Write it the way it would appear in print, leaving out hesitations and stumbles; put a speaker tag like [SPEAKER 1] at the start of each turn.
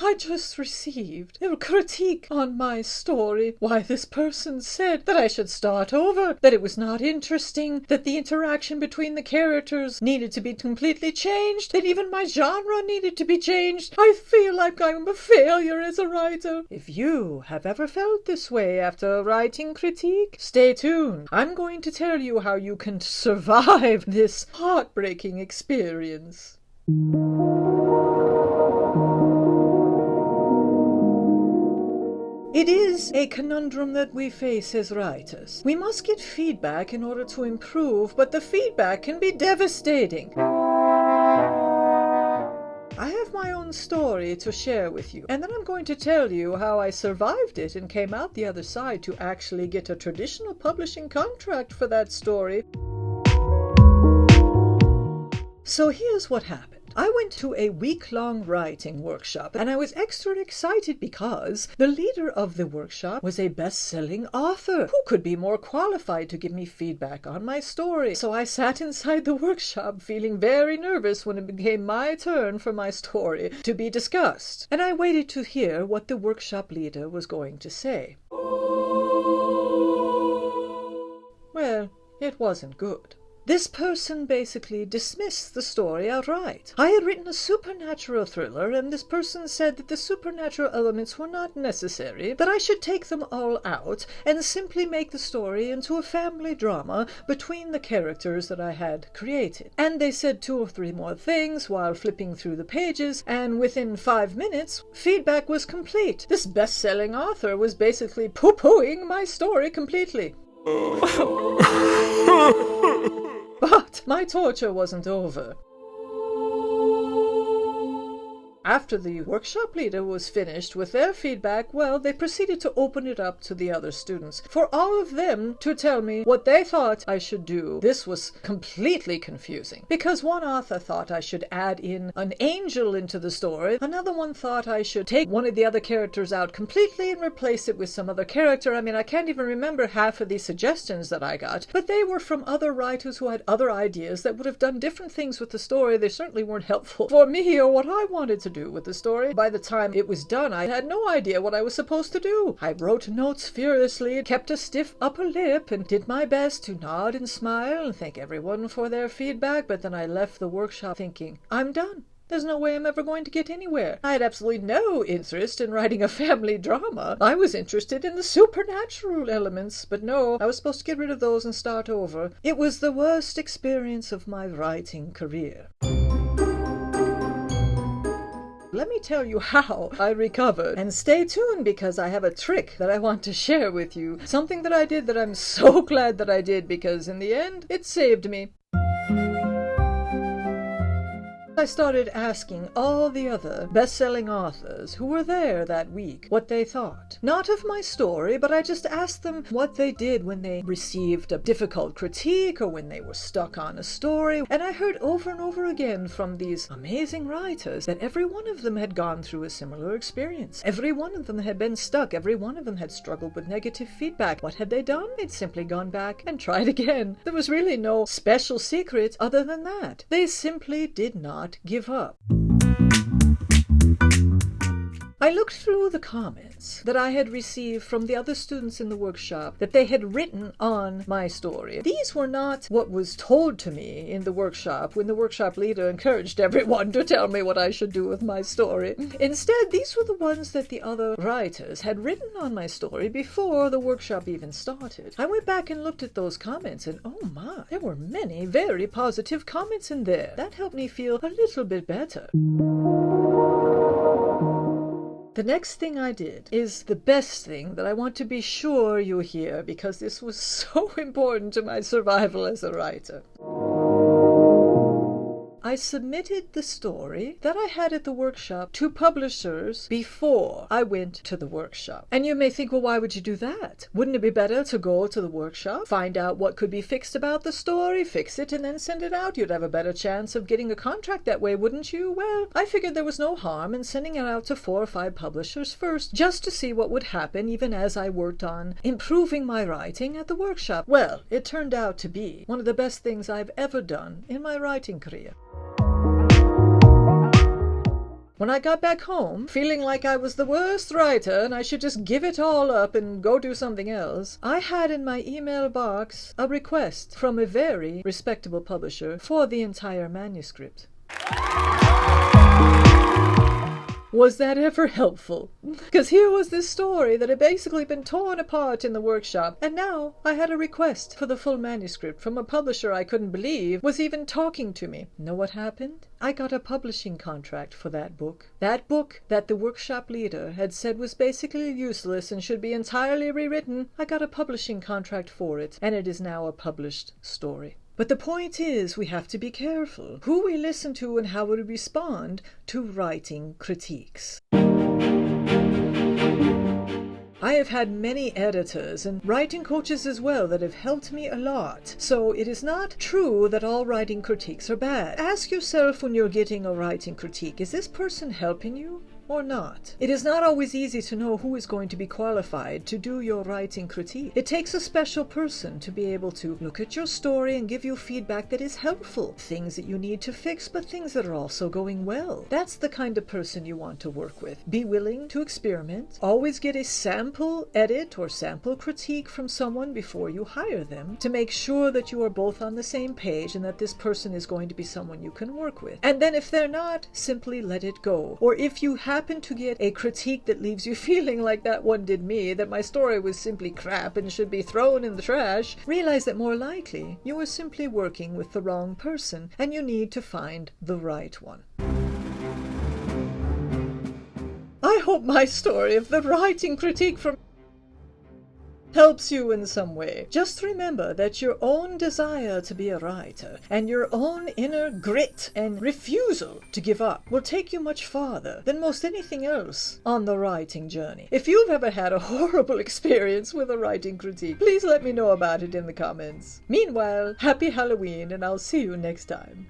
[SPEAKER 1] I just received a critique on my story. Why, this person said that I should start over, that it was not interesting, that the interaction between the characters needed to be completely changed, that even my genre needed to be changed. I feel like I'm a failure as a writer. If you have ever felt this way after a writing critique, stay tuned. I'm going to tell you how you can survive this heartbreaking experience. It is a conundrum that we face as writers. We must get feedback in order to improve, but the feedback can be devastating. I have my own story to share with you, and then I'm going to tell you how I survived it and came out the other side to actually get a traditional publishing contract for that story. So here's what happened. I went to a week-long writing workshop, and I was extra excited because the leader of the workshop was a best-selling author. Who could be more qualified to give me feedback on my story? So I sat inside the workshop feeling very nervous when it became my turn for my story to be discussed. And I waited to hear what the workshop leader was going to say. Well, it wasn't good. This person basically dismissed the story outright. I had written a supernatural thriller, and this person said that the supernatural elements were not necessary, that I should take them all out and simply make the story into a family drama between the characters that I had created. And they said 2 or 3 more things while flipping through the pages, and within 5 minutes, feedback was complete. This best-selling author was basically poo-pooing my story completely. But my torture wasn't over. After the workshop leader was finished with their feedback, well, they proceeded to open it up to the other students, for all of them to tell me what they thought I should do. This was completely confusing, because one author thought I should add in an angel into the story, another one thought I should take one of the other characters out completely and replace it with some other character. I mean, I can't even remember half of these suggestions that I got, but they were from other writers who had other ideas that would have done different things with the story. They certainly weren't helpful for me or what I wanted to do with the story. By the time it was done, I had no idea what I was supposed to do. I wrote notes furiously, kept a stiff upper lip, and did my best to nod and smile and thank everyone for their feedback, but then I left the workshop thinking, I'm done. There's no way I'm ever going to get anywhere. I had absolutely no interest in writing a family drama. I was interested in the supernatural elements, but no, I was supposed to get rid of those and start over. It was the worst experience of my writing career. Let me tell you how I recovered. And stay tuned, because I have a trick that I want to share with you. Something that I did that I'm so glad that I did, because in the end, it saved me. I started asking all the other best-selling authors who were there that week what they thought. Not of my story, but I just asked them what they did when they received a difficult critique or when they were stuck on a story. And I heard over and over again from these amazing writers that every one of them had gone through a similar experience. Every one of them had been stuck. Every one of them had struggled with negative feedback. What had they done? They'd simply gone back and tried again. There was really no special secret other than that. They simply did not give up. I looked through the comments that I had received from the other students in the workshop that they had written on my story. These were not what was told to me in the workshop when the workshop leader encouraged everyone to tell me what I should do with my story. Instead, these were the ones that the other writers had written on my story before the workshop even started. I went back and looked at those comments, and oh my, there were many very positive comments in there. That helped me feel a little bit better. The next thing I did is the best thing that I want to be sure you hear, because this was so important to my survival as a writer. I submitted the story that I had at the workshop to publishers before I went to the workshop. And you may think, well, why would you do that? Wouldn't it be better to go to the workshop, find out what could be fixed about the story, fix it, and then send it out? You'd have a better chance of getting a contract that way, wouldn't you? Well, I figured there was no harm in sending it out to 4 or 5 publishers first, just to see what would happen even as I worked on improving my writing at the workshop. Well, it turned out to be one of the best things I've ever done in my writing career. When I got back home, feeling like I was the worst writer and I should just give it all up and go do something else, I had in my email box a request from a very respectable publisher for the entire manuscript. Was that ever helpful? Because here was this story that had basically been torn apart in the workshop, and now I had a request for the full manuscript from a publisher I couldn't believe was even talking to me. Know what happened? I got a publishing contract for that book. That book that the workshop leader had said was basically useless and should be entirely rewritten, I got a publishing contract for it, and it is now a published story. But the point is, we have to be careful who we listen to and how we respond to writing critiques. I have had many editors and writing coaches as well that have helped me a lot. So it is not true that all writing critiques are bad. Ask yourself when you're getting a writing critique, is this person helping you or not? It is not always easy to know who is going to be qualified to do your writing critique. It takes a special person to be able to look at your story and give you feedback that is helpful. Things that you need to fix, but things that are also going well. That's the kind of person you want to work with. Be willing to experiment. Always get a sample edit or sample critique from someone before you hire them to make sure that you are both on the same page and that this person is going to be someone you can work with. And then if they're not, simply let it go. Or if you happen to get a critique that leaves you feeling like that one did me, that my story was simply crap and should be thrown in the trash, realize that more likely you are simply working with the wrong person and you need to find the right one. I hope my story of the writing critique from helps you in some way. Just remember that your own desire to be a writer and your own inner grit and refusal to give up will take you much farther than most anything else on the writing journey. If you've ever had a horrible experience with a writing critique, please let me know about it in the comments. Meanwhile, happy Halloween and I'll see you next time.